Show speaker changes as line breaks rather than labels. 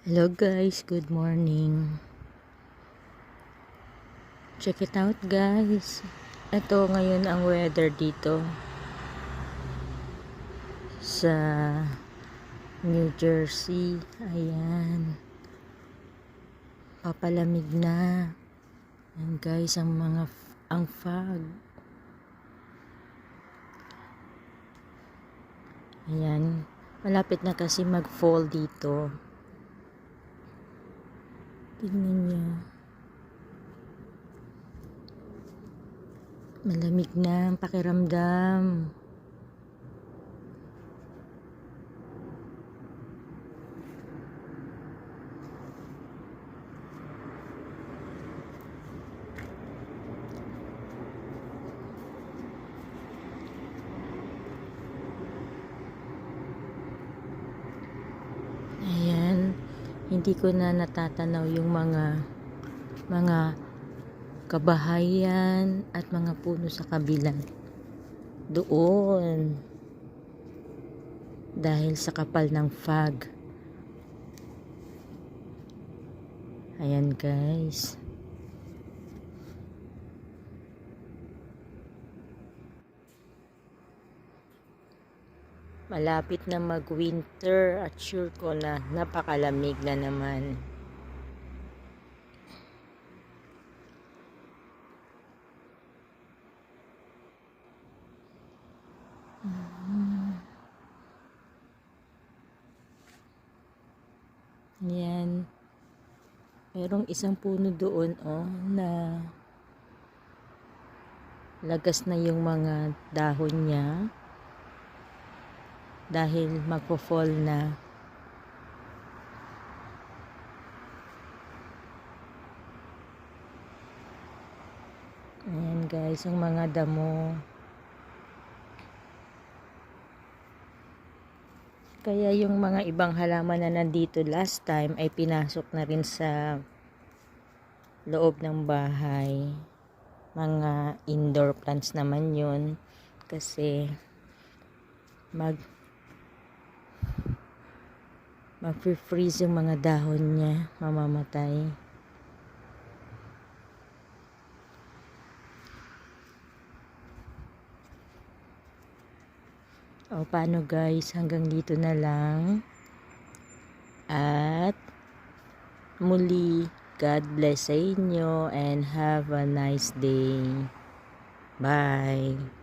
Hello guys, good morning. Check it out guys. Ito ngayon ang weather dito sa New Jersey. Ayan. Papalamig na. Ayan guys, ang fog. Ayan. Malapit na kasi mag-fall dito. Tingnan niyo. Malamig na ang pakiramdam. Ayan, hindi ko na natatanaw yung mga kabahayan at mga puno sa kabila doon dahil sa kapal ng fog. Ayan guys, malapit na mag-winter at sure ko na napakalamig na naman. Yan. Merong isang puno doon na lagas na yung mga dahon niya dahil magpo-fall na. Ayan guys, yung mga damo. Kaya yung mga ibang halaman na nandito last time ay pinasok na rin sa loob ng bahay. Mga indoor plants naman yun. Kasi mag-freeze yung mga dahon niya. Mamamatay. O paano guys, hanggang dito na lang. At muli, God bless sa inyo and have a nice day. Bye.